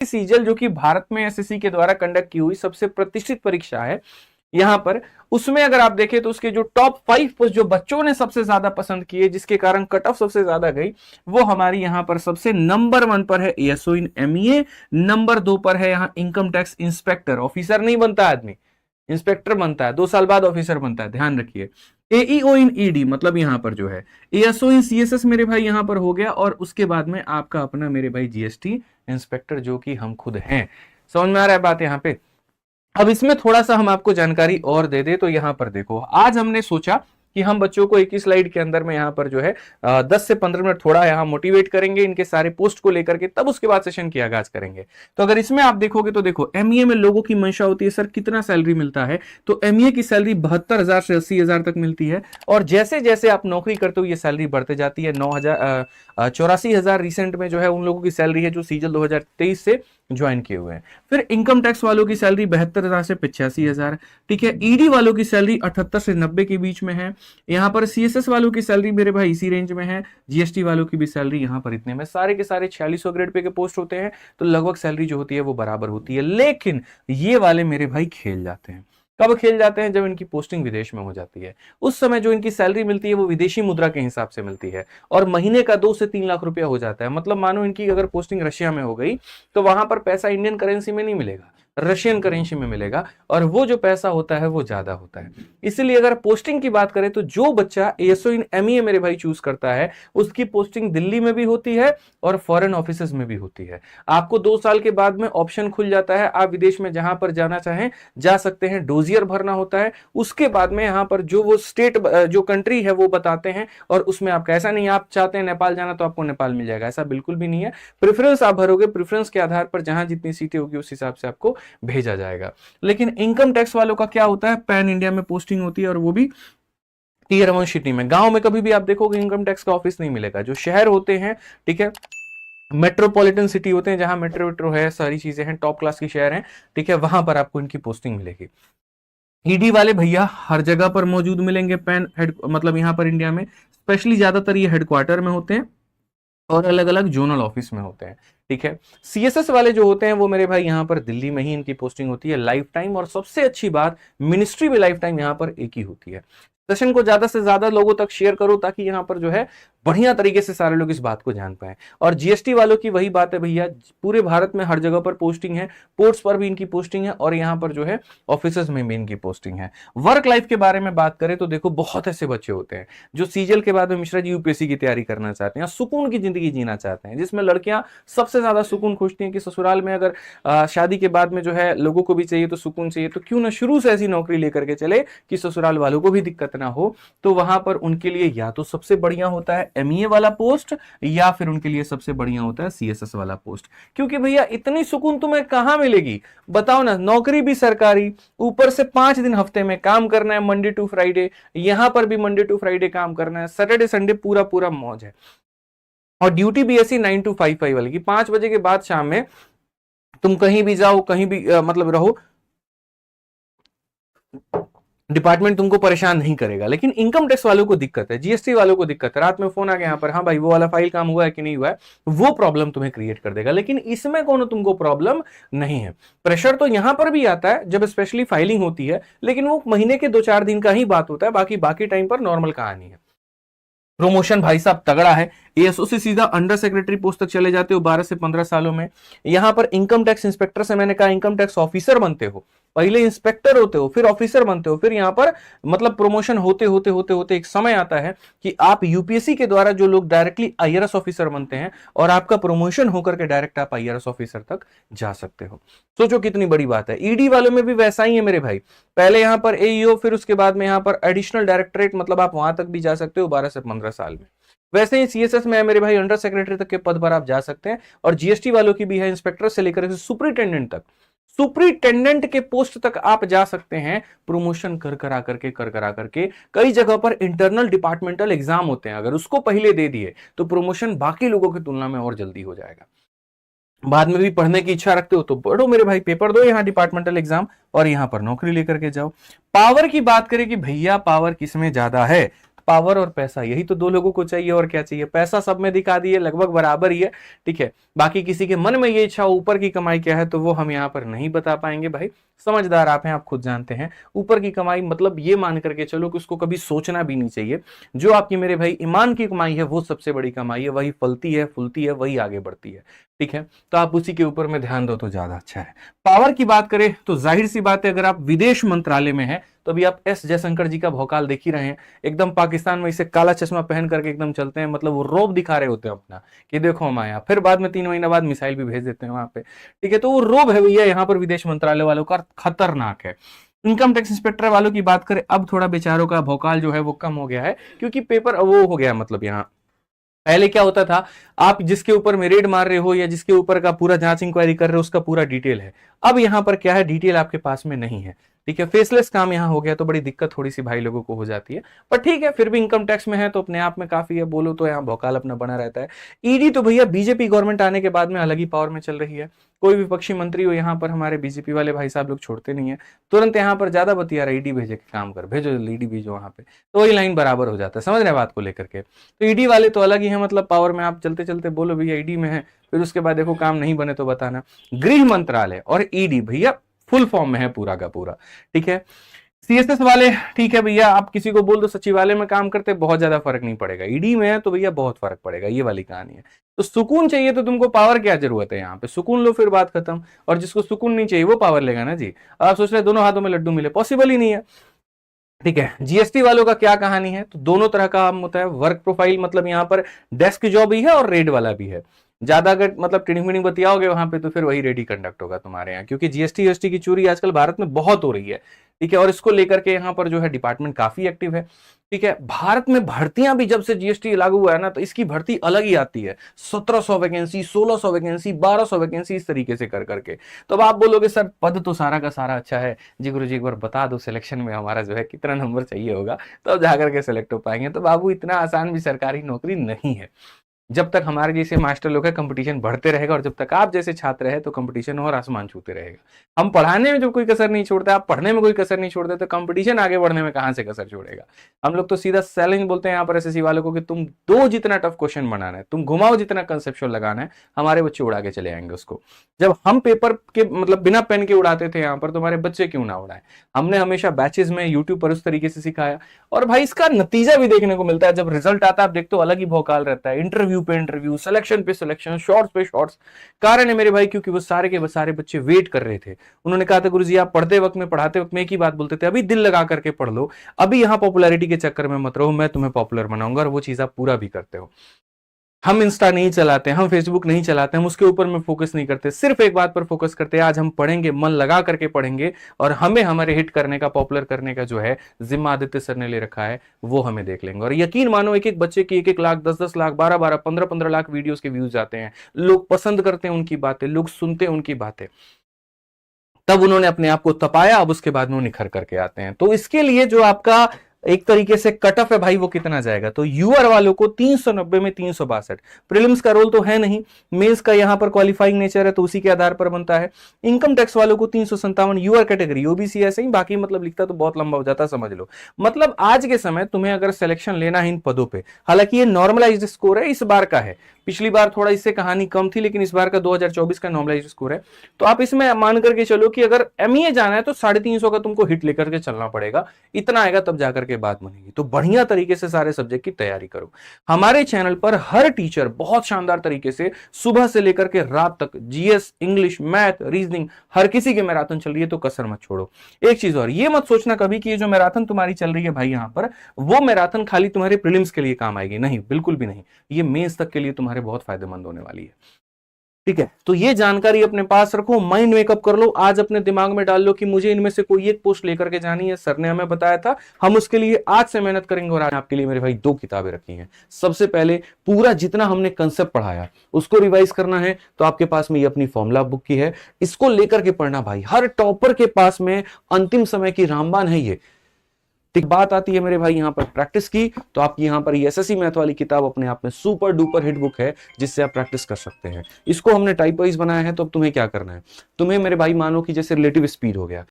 सीजल जो कि भारत में एसएससी के द्वारा कंडक्ट की हुई सबसे प्रतिष्ठित परीक्षा है यहां पर, उसमें अगर आप देखें तो उसके जो टॉप 5 पोस्ट जो बच्चों ने सबसे ज्यादा पसंद किए, जिसके कारण कट ऑफ सबसे ज्यादा गई, वो हमारी यहां पर सबसे नंबर 1 पर है एएसओ इन एमईए, नंबर 2 पर है यहां इनकम टैक्स इंस्पेक्टर। ऑफिसर नहीं बनता आदमी, इंस्पेक्टर बनता है, 2 साल बाद ऑफिसर बनता है, ध्यान रखिए। एईओ इन ईडी मतलब यहां पर जो है एएसओ इन सीएसएस मेरे भाई यहां पर हो गया, और उसके बाद में आपका अपना मेरे भाई जीएसटी इंस्पेक्टर जो कि हम खुद हैं। समझ में आ रहा है बात यहां पे? अब इसमें थोड़ा सा हम आपको जानकारी और दे दे तो यहां पर देखो, आज हमने सोचा कि हम बच्चों को एक ही स्लाइड के अंदर में यहां पर जो है 10 से 15 मिनट थोड़ा यहां मोटिवेट करेंगे इनके सारे पोस्ट को लेकर के, तब उसके बाद सेशन की आगाज करेंगे। तो अगर इसमें आप देखोगे तो देखो एमईए में लोगों की मंशा होती है सर कितना सैलरी मिलता है, तो एमईए की सैलरी 72,000 से 80,000 तक मिलती है, और जैसे जैसे आप नौकरी करते हो ये सैलरी बढ़ते जाती है। 84,000 रिसेंट में जो है उन लोगों की सैलरी है जो सीजल 2023 से ज्वाइन किए हुए हैं। फिर इनकम टैक्स वालों की सैलरी 72,000 से 85,000, ठीक है। ईडी वालों की सैलरी 78 से 90 के बीच में है। यहां पर सीएसएस वालों की सैलरी मेरे भाई इसी रेंज में है। जीएसटी वालों की भी सैलरी यहां पर इतने में, सारे के सारे 4600 ग्रेड पे के पोस्ट होते हैं, तो लगभग सैलरी जो होती है वो बराबर होती है। लेकिन ये वाले मेरे भाई खेल जाते हैं। कब खेल जाते हैं? जब इनकी पोस्टिंग विदेश में हो जाती है। उस समय जो इनकी सैलरी मिलती है वो विदेशी मुद्रा के हिसाब से मिलती है, और महीने का 2 से 3 लाख रुपया हो जाता है। मतलब मानो इनकी अगर पोस्टिंग रशिया में हो गई तो वहां पर पैसा इंडियन करेंसी में नहीं मिलेगा, रशियन करेंसी में मिलेगा, और वो जो पैसा होता है वो ज्यादा होता है। इसलिए अगर पोस्टिंग की बात करें तो जो बच्चा एएसओ इन एमईए मेरे भाई चूज करता है उसकी पोस्टिंग दिल्ली में भी होती है और फॉरेन ऑफिसेज में भी होती है। आपको 2 साल के बाद में ऑप्शन खुल जाता है, आप विदेश में जहां पर जाना चाहें जा सकते हैं। डोजियर भरना होता है, उसके बाद में यहां पर जो वो स्टेट जो कंट्री है वो बताते हैं, और उसमें आपका ऐसा नहीं आप चाहते हैं नेपाल जाना तो आपको नेपाल मिल जाएगा, ऐसा बिल्कुल भी नहीं है। प्रेफरेंस आप भरोगे, प्रेफरेंस के आधार पर जहां जितनी सीटें होगी उस हिसाब से आपको भेजा जाएगा। लेकिन इनकम टैक्स वालों का क्या होता है? पैन इंडिया में पोस्टिंग होती है, और वो भी टीयर 1 सिटी में। गांव में कभी भी आप देखोगे इनकम टैक्स का ऑफिस नहीं मिलेगा। जो शहर होते हैं, ठीक है, मेट्रोपॉलिटन सिटी होते हैं जहां मेट्रो वेट्रो है, सारी चीजें हैं, टॉप क्लास के शहर हैं, ठीक है, वहां पर आपको इनकी पोस्टिंग मिलेगी। ईडी वाले भैया हर जगह पर मौजूद मिलेंगे, पैन हेड मतलब यहां पर इंडिया में स्पेशली ज्यादातर ये हेडक्वार्टर में होते हैं और अलग अलग जोनल ऑफिस में होते हैं, ठीक है। सीएसएस वाले जो होते हैं वो मेरे भाई यहां पर दिल्ली में ही इनकी पोस्टिंग होती है लाइफ टाइम, और सबसे अच्छी बात मिनिस्ट्री भी लाइफ टाइम यहां पर एक ही होती है। सेशन को ज्यादा से ज्यादा लोगों तक शेयर करो ताकि यहां पर जो है बढ़िया तरीके से सारे लोग इस बात को जान पाए। और जीएसटी वालों की वही बात है भैया, पूरे भारत में हर जगह पर पोस्टिंग है, पोर्ट्स पर भी इनकी पोस्टिंग है, और यहां पर जो है ऑफिसेज में भी इनकी पोस्टिंग है। वर्क लाइफ के बारे में बात करें तो देखो बहुत ऐसे बच्चे होते हैं जो सीजल के बाद में मिश्रा जी यूपीएससी की तैयारी करना चाहते हैं, सुकून की जिंदगी जीना चाहते हैं, जिसमें लड़कियां सबसे ज्यादा सुकून खोजती हैं कि ससुराल में अगर शादी के बाद में जो है लोगों को भी चाहिए तो सुकून चाहिए, तो क्यों ना शुरू से ऐसी नौकरी लेकर के चले कि ससुराल वालों को भी दिक्कत ना हो। तो वहां पर उनके लिए या तो सबसे बढ़िया होता है एमईए वाला पोस्ट, या फिर उनके लिए सबसे बढ़िया होता है सीएसएस वाला पोस्ट। क्योंकि भैया इतनी सुकून तुम्हें कहां मिलेगी बताओ ना, नौकरी भी सरकारी, ऊपर से 5 दिन हफ्ते में काम करना है, मंडे टू फ्राइडे, यहां पर भी मंडे टू फ्राइडे काम करना है, सैटरडे संडे पूरा पूरा मौज है। और ड्यूटी भी ऐसी 9 to 5 वाली की 5 बजे के बाद शाम में तुम कहीं भी जाओ, कहीं भी मतलब रहो, डिपार्टमेंट तुमको परेशान नहीं करेगा। लेकिन इनकम टैक्स वालों को दिक्कत है, जीएसटी वालों को दिक्कत है, रात में फोन आ गया यहाँ पर, हाँ भाई वो वाला फाइल काम हुआ है कि नहीं हुआ है, वो प्रॉब्लम तुम्हें क्रिएट कर देगा। लेकिन इसमें कोनो तुमको प्रॉब्लम नहीं है। प्रेशर तो यहां पर भी आता है जब स्पेशली फाइलिंग होती है, लेकिन वो महीने के 2-4 दिन का ही बात होता है, बाकी टाइम पर नॉर्मल कहानी है। प्रमोशन भाई साहब तगड़ा है, एएसओ से सीधा अंडर सेक्रेटरी पोस्ट तक चले जाते हो 12 से 15 सालों में। यहां पर इनकम टैक्स इंस्पेक्टर से मैंने कहा इनकम टैक्स ऑफिसर बनते हो, पहले इंस्पेक्टर होते हो, फिर ऑफिसर बनते हो, फिर यहां पर मतलब प्रमोशन होते होते होते होते एक समय आता है कि आप यूपीएससी के द्वारा जो लोग डायरेक्टली आईआरएस ऑफिसर बनते हैं, और आपका प्रमोशन होकर के डायरेक्ट आप आईआरएस ऑफिसर तक जा सकते हो। सोचो कितनी बड़ी बात है। ईडी वालों में भी वैसा ही है मेरे भाई, पहले यहां पर एईओ, फिर उसके बाद में यहां पर एडिशनल डायरेक्टरेट, मतलब आप वहां तक भी जा सकते हो 12 से 15 साल में। वैसे ही सीएसएस में है मेरे भाई, अंडर सेक्रेटरी तक के पद पर आप जा सकते हैं। और जीएसटी वालों की भी है, इंस्पेक्टर से लेकर सुपरिटेंडेंट तक, सुपरिटेंडेंट के पोस्ट तक आप जा सकते हैं, प्रमोशन कर आकर के। कई जगह पर इंटरनल डिपार्टमेंटल एग्जाम होते हैं, अगर उसको पहले दे दिए तो प्रमोशन बाकी लोगों की तुलना में और जल्दी हो जाएगा। बाद में भी पढ़ने की इच्छा रखते हो तो पढ़ो मेरे भाई, पेपर दो यहां डिपार्टमेंटल एग्जाम, और यहां पर नौकरी लेकर के जाओ। पावर की बात करें कि भैया पावर किसमें ज्यादा है, पावर और पैसा, यही तो दो लोगों को चाहिए, और क्या चाहिए। पैसा सब में दिखा दिए लगभग बराबर ही है, ठीक है। बाकी किसी के मन में ये इच्छा ऊपर की कमाई क्या है तो वो हम यहाँ पर नहीं बता पाएंगे भाई, समझदार आप हैं, आप खुद जानते हैं। ऊपर की कमाई मतलब ये मान करके चलो कि उसको कभी सोचना भी नहीं चाहिए। जो आपकी मेरे भाई ईमान की कमाई है वो सबसे बड़ी कमाई है, वही फलती है फूलती है, वही आगे बढ़ती है, ठीक है। तो आप उसी के ऊपर में ध्यान दो तो ज्यादा अच्छा है। पावर की बात करें तो जाहिर सी बात है, अगर आप विदेश मंत्रालय में हैं तो अभी आप एस जयशंकर जी का भौकाल देख ही रहे हैं, एकदम पाकिस्तान में इसे काला चश्मा पहन करके एकदम चलते हैं, मतलब वो रौब दिखा रहे होते हैं अपना कि देखो हम आया, फिर बाद में 3 महीना बाद मिसाइल भी भेज देते हैं वहां पे, ठीक है। तो वो रौब है भैया यहाँ पर विदेश मंत्रालय वालों का, खतरनाक है। इनकम टैक्स इंस्पेक्टर वालों की बात करें, अब थोड़ा बेचारों का भौकाल जो है वो कम हो गया है, क्योंकि पेपर वो हो गया, मतलब यहाँ पहले क्या होता था, आप जिसके ऊपर में रेड मार रहे हो या जिसके ऊपर का पूरा जांच इंक्वायरी कर रहे हो उसका पूरा डिटेल है। अब यहां पर क्या है, डिटेल आपके पास में नहीं है, ठीक है। फेसलेस काम यहां हो गया तो बड़ी दिक्कत थोड़ी सी भाई लोगों को हो जाती है, पर ठीक है, फिर भी इनकम टैक्स में है तो अपने आप में काफी है, बोलो तो यहाँ भौकाल अपना बना रहता है। ईडी तो भैया बीजेपी गवर्नमेंट आने के बाद में अलग ही पावर में चल रही है, कोई विपक्षी मंत्री हो यहाँ पर हमारे बीजेपी वाले भाई साहब लोग छोड़ते नहीं है, तुरंत यहाँ पर ज्यादा बतिया रहा, ईडी भेजे के काम कर, भेजो ईडी भेजो वहां पे, तो वही लाइन बराबर हो जाता है, समझ रहे बात को लेकर के। तो ईडी वाले तो अलग ही है, मतलब पावर में, आप चलते चलते बोलो भैया ईडी में है, फिर उसके बाद देखो काम नहीं बने तो बताना। गृह मंत्रालय और ईडी भैया फुल फॉर्म में है पूरा का पूरा, ठीक है। सीएसएस वाले ठीक है भैया, आप किसी को बोल दो सचिवालय में काम करते, बहुत ज्यादा फर्क नहीं पड़ेगा। ईडी में है तो भैया बहुत फर्क पड़ेगा, ये वाली कहानी है। तो सुकून चाहिए तो तुमको पावर क्या जरूरत है, यहाँ पे सुकून लो फिर बात खत्म। और जिसको सुकून नहीं चाहिए वो पावर लेगा ना जी। आप सोच रहे दोनों हाथों में लड्डू मिले, पॉसिबल ही नहीं है, ठीक है। जीएसटी वालों का क्या कहानी है, तो दोनों तरह का काम होता है। वर्क प्रोफाइल मतलब यहाँ पर डेस्क जॉब भी है और रेड वाला भी है। ज्यादा अगर मतलब ट्रेनिंग मीटिंग बतियाओगे वहां पे तो फिर वही रेडी कंडक्ट होगा तुम्हारे यहाँ, क्योंकि जीएसटी की चोरी आजकल भारत में बहुत हो रही है, ठीक है। और इसको लेकर के यहाँ पर जो है डिपार्टमेंट काफी एक्टिव है, ठीक है। भारत में भर्तियां भी जब से जीएसटी लागू हुआ है ना, तो इसकी भर्ती अलग ही आती है, 1700 वैकेंसी, 1600 वैकेंसी, 1200 वैकेंसी, इस तरीके से कर करके। तो अब आप बोलोगे सर पद तो सारा का सारा अच्छा है जी, गुरु जी एक बार बता दो सिलेक्शन में हमारा जो है कितना नंबर चाहिए होगा तो अब जाकर के सिलेक्ट हो पाएंगे। तो बाबू इतना आसान भी सरकारी नौकरी नहीं है। जब तक हमारे जैसे मास्टर लोग हैं कंपटीशन बढ़ते रहेगा, और जब तक आप जैसे छात्र हैं तो कंपटीशन और आसमान छूते रहेगा। हम पढ़ाने में जो कोई कसर नहीं छोड़ते, आप पढ़ने में कोई कसर नहीं छोड़ते, तो कंपटीशन आगे बढ़ने में कहां से कसर छोड़ेगा। हम लोग तो सीधा चैलेंज बोलते हैं यहाँ पर एसएससी वालों को कि तुम दो जितना टफ क्वेश्चन बनाना है, तुम घुमाओ जितना कंसेप्चुअल लगाना है, हमारे बच्चे उड़ा के चले आएंगे उसको। जब हम पेपर के मतलब बिना पेन के उड़ाते थे यहाँ पर, तो हमारे बच्चे क्यों ना उड़ाए। हमने हमेशा बैचेस में यूट्यूब पर उस तरीके से सिखाया, और भाई इसका नतीजा भी देखने को मिलता है। जब रिजल्ट आता है आप देखते हो अलग ही भौकाल रहता है, इंटरव्यू पे इंटरव्यू, सिलेक्शन पे सिलेक्शन, शॉर्ट्स पे शॉर्ट्स। कारण है मेरे भाई क्योंकि वो सारे के सारे बच्चे वेट कर रहे थे। उन्होंने कहा था गुरुजी आप पढ़ते वक्त में पढ़ाते वक्त में एक ही बात बोलते थे, अभी दिल लगा करके पढ़ लो, अभी यहाँ पॉपुलैरिटी के चक्कर में मत रहो, मैं तुम्हें पॉपुलर बनाऊंगा। और वो चीज आप पूरा भी करते हो। हम इंस्टा नहीं चलाते, हम फेसबुक नहीं चलाते, हम उसके ऊपर में फोकस नहीं करते, सिर्फ एक बात पर फोकस करते हैं, आज हम पढ़ेंगे, मन लगा करके पढ़ेंगे, और हमें हमारे हिट करने का, पॉपुलर करने का जो है जिम्मा आदित्य सर ने ले रखा है, वो हमें देख लेंगे। और यकीन मानो एक एक बच्चे की 1-1 लाख, 10-10 लाख, 12-12, 15-15 लाख वीडियोस के व्यूज आते हैं, लोग पसंद करते हैं उनकी बातें, लोग सुनते हैं उनकी बातें। तब उन्होंने अपने आप को तपाया, अब उसके बाद में निखर करके आते हैं। तो इसके लिए जो आपका एक तरीके से कट ऑफ है भाई, वो कितना जाएगा, तो यूआर वालों को 390 में 362। प्रीलिम्स का रोल तो है नहीं, मेंस का यहां पर क्वालिफाइंग नेचर है तो उसी के आधार पर बनता है। इनकम टैक्स वालों को 357, यूआर कैटेगरी, ओबीसी ऐसे ही, बाकी मतलब लिखता तो बहुत लंबा हो जाता, समझ लो। मतलब आज के समय तुम्हें अगर सिलेक्शन लेना है इन पदों पे, हालांकि ये नॉर्मलाइज्ड स्कोर है, इस बार का है, पिछली बार थोड़ा इससे कहानी कम थी, लेकिन इस बार का 2024 का नॉर्मलाइज्ड स्कोर है। तो आप इसमें मान करके चलो कि अगर एमईए जाना है तो 350 का तुमको हिट लेकर के चलना पड़ेगा, इतना आएगा तब जाकर के बात बनेगी। तो बढ़िया तरीके से सारे सब्जेक्ट की तैयारी करो। हमारे चैनल पर हर टीचर बहुत शानदार तरीके से सुबह से लेकर के रात तक जीएस, इंग्लिश, मैथ, रीजनिंग, हर किसी की मैराथन चल रही है, तो कसर मत छोड़ो। एक चीज और, ये मत सोचना कभी कि ये जो मैराथन तुम्हारी चल रही है भाई यहाँ पर, वो मैराथन खाली तुम्हारे प्रीलिम्स के लिए काम आएगी, नहीं, बिल्कुल भी नहीं। ये मेंस तक के लिए तुम्हारे बहुत फायदेमंद होने वाली है, ठीक है। तो ये जानकारी अपने पास रखो, माइंड मेकअप कर लो, आज अपने दिमाग में डाल लो कि मुझे इनमें से कोई एक पोस्ट लेकर के जानी है, सर ने हमें बताया था, हम उसके लिए आज से मेहनत करेंगे। और आज आपके लिए मेरे भाई 2 किताबें रखी हैं। सबसे पहले पूरा जितना हमने कंसेप्ट पढ़ाया उसको रिवाइज करना है, तो आपके पास में ये अपनी फॉर्मूला बुक की है, इसको लेकर के पढ़ना भाई। हर टॉपर के पास में अंतिम समय की रामबाण है ये। ठीक, बात आती है मेरे भाई यहाँ पर प्रैक्टिस की, तो आपकी यहाँ पर एसएससी मैथ वाली किताब अपने आप में सुपर डुपर हिट बुक है, जिससे आप प्रैक्टिस कर सकते हैं। इसको हमने टाइप वाइज बनाया है, तो अब तुम्हें क्या करना है, तुम्हें मेरे भाई मानो कि जैसे रिलेटिव स्पीड हो गया,